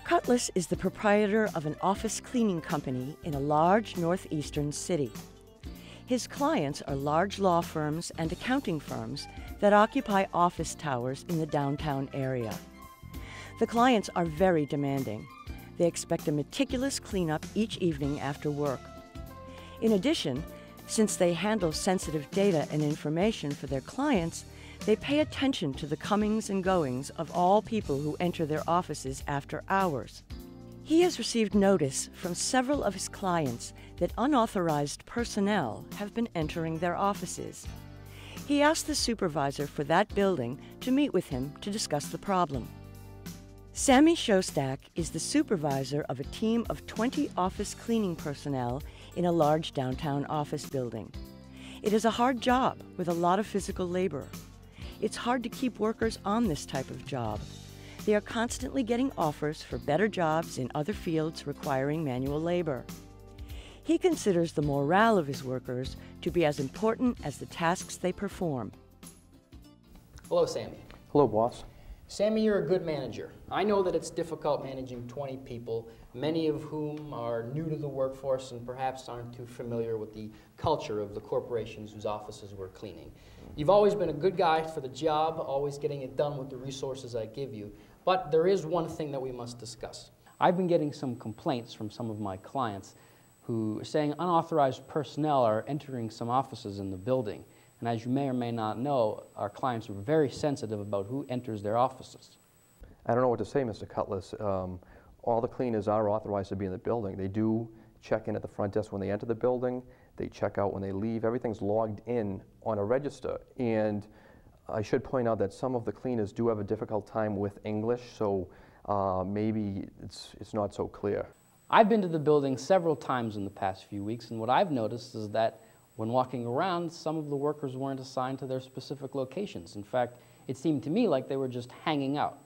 Cutlass is the proprietor of an office cleaning company in a large northeastern city. His clients are large law firms and accounting firms that occupy office towers in the downtown area. The clients are very demanding. They expect a meticulous cleanup each evening after work. In addition, since they handle sensitive data and information for their clients, they pay attention to the comings and goings of all people who enter their offices after hours. He has received notice from several of his clients that unauthorized personnel have been entering their offices. He asked the supervisor for that building to meet with him to discuss the problem. Sammy Shostak is the supervisor of a team of 20 office cleaning personnel in a large downtown office building. It is a hard job with a lot of physical labor. It's hard to keep workers on this type of job. They are constantly getting offers for better jobs in other fields requiring manual labor. He considers the morale of his workers to be as important as the tasks they perform. Hello, Sammy. Hello, boss. Sammy, you're a good manager. I know that it's difficult managing 20 people, many of whom are new to the workforce and perhaps aren't too familiar with the culture of the corporations whose offices we're cleaning. You've always been a good guy for the job, always getting it done with the resources I give you. But there is one thing that we must discuss. I've been getting some complaints from some of my clients who are saying unauthorized personnel are entering some offices in the building. And as you may or may not know, our clients are very sensitive about who enters their offices. I don't know what to say, Mr. Cutlass. All the cleaners are authorized to be in the building. They do check in at the front desk when they enter the building. They check out when they leave. Everything's logged in on a register. And I should point out that some of the cleaners do have a difficult time with English, so maybe it's not so clear. I've been to the building several times in the past few weeks, and what I've noticed is that when walking around, some of the workers weren't assigned to their specific locations. In fact, it seemed to me like they were just hanging out.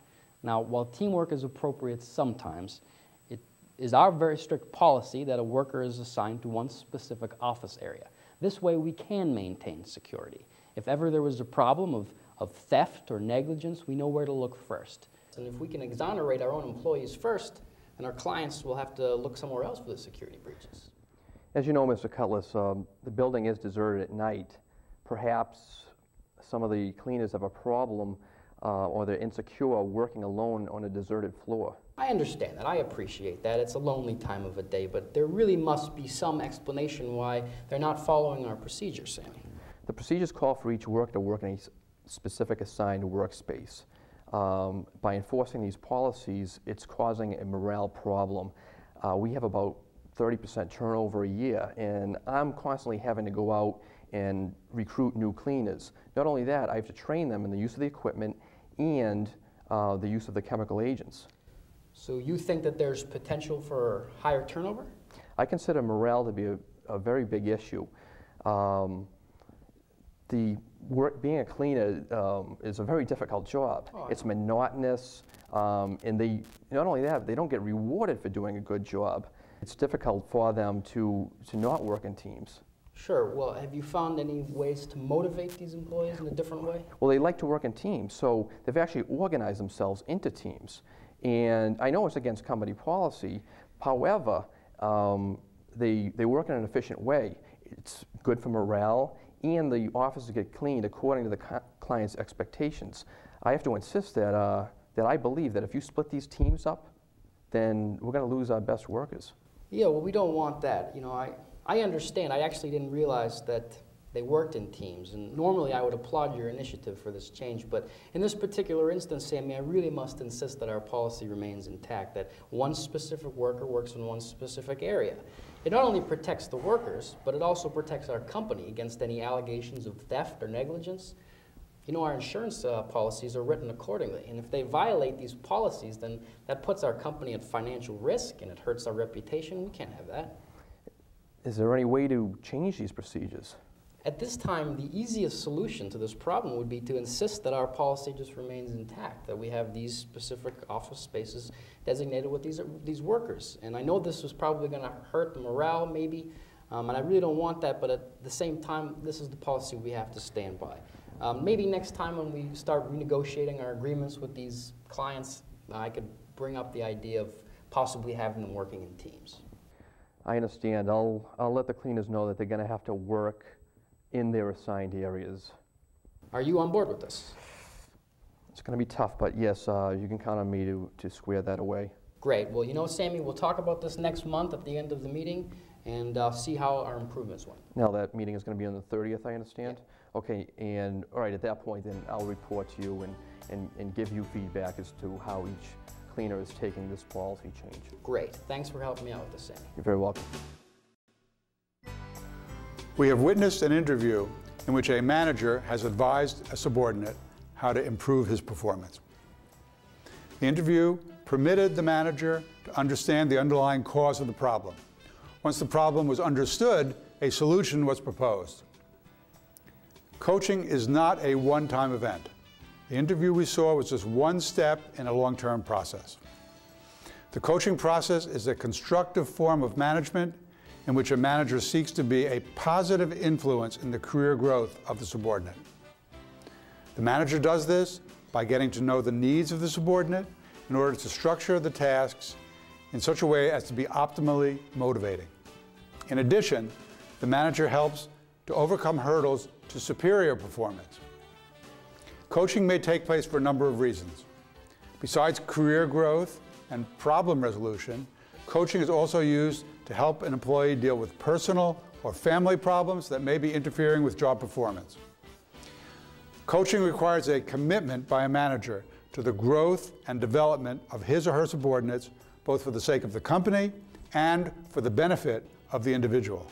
Now, while teamwork is appropriate sometimes, it is our very strict policy that a worker is assigned to one specific office area. This way we can maintain security. If ever there was a problem of theft or negligence, we know where to look first. And if we can exonerate our own employees first, then our clients will have to look somewhere else for the security breaches. As you know, Mr. Cutlass, the building is deserted at night. Perhaps some of the cleaners have a problem or they're insecure working alone on a deserted floor. I understand that. I appreciate that. It's a lonely time of a day, but there really must be some explanation why they're not following our procedures, Sammy. The procedures call for each worker to work in a specific assigned workspace. By enforcing these policies, it's causing a morale problem. We have about 30% turnover a year, and I'm constantly having to go out and recruit new cleaners. Not only that, I have to train them in the use of the equipment and the use of the chemical agents. So you think that there's potential for higher turnover? I consider morale to be a very big issue. Being a cleaner is a very difficult job. It's monotonous, and not only that, they don't get rewarded for doing a good job. It's difficult for them to not work in teams. Sure. Well, have you found any ways to motivate these employees in a different way? Well, they like to work in teams, so they've actually organized themselves into teams. And I know it's against company policy. However, they work in an efficient way. It's good for morale, and the offices get cleaned according to the client's expectations. I have to insist that I believe that if you split these teams up, then we're going to lose our best workers. Yeah, well, we don't want that. You know, I understand. I actually didn't realize that they worked in teams, and normally I would applaud your initiative for this change, but in this particular instance, Sammy, I really must insist that our policy remains intact, that one specific worker works in one specific area. It not only protects the workers, but it also protects our company against any allegations of theft or negligence. You know, our insurance policies are written accordingly, and if they violate these policies, then that puts our company at financial risk and it hurts our reputation. We can't have that. Is there any way to change these procedures? At this time, the easiest solution to this problem would be to insist that our policy just remains intact, that we have these specific office spaces designated with these workers. And I know this is probably going to hurt the morale, maybe, and I really don't want that, but at the same time, this is the policy we have to stand by. Maybe next time when we start renegotiating our agreements with these clients, I could bring up the idea of possibly having them working in teams. I understand. I'll let the cleaners know that they're going to have to work in their assigned areas. Are you on board with this? It's going to be tough, but yes, you can count on me to square that away. Great. Well, you know, Sammy, we'll talk about this next month at the end of the meeting and see how our improvements went. Now that meeting is going to be on the 30th, I understand? Yeah. Okay, and all right, at that point then I'll report to you and give you feedback as to how each cleaner is taking this policy change. Great. Thanks for helping me out with this, Sammy. You're very welcome. We have witnessed an interview in which a manager has advised a subordinate how to improve his performance. The interview permitted the manager to understand the underlying cause of the problem. Once the problem was understood, a solution was proposed. Coaching is not a one-time event. The interview we saw was just one step in a long-term process. The coaching process is a constructive form of management in which a manager seeks to be a positive influence in the career growth of the subordinate. The manager does this by getting to know the needs of the subordinate in order to structure the tasks in such a way as to be optimally motivating. In addition, the manager helps to overcome hurdles to superior performance. Coaching may take place for a number of reasons. Besides career growth and problem resolution, coaching is also used to help an employee deal with personal or family problems that may be interfering with job performance. Coaching requires a commitment by a manager to the growth and development of his or her subordinates, both for the sake of the company and for the benefit of the individual.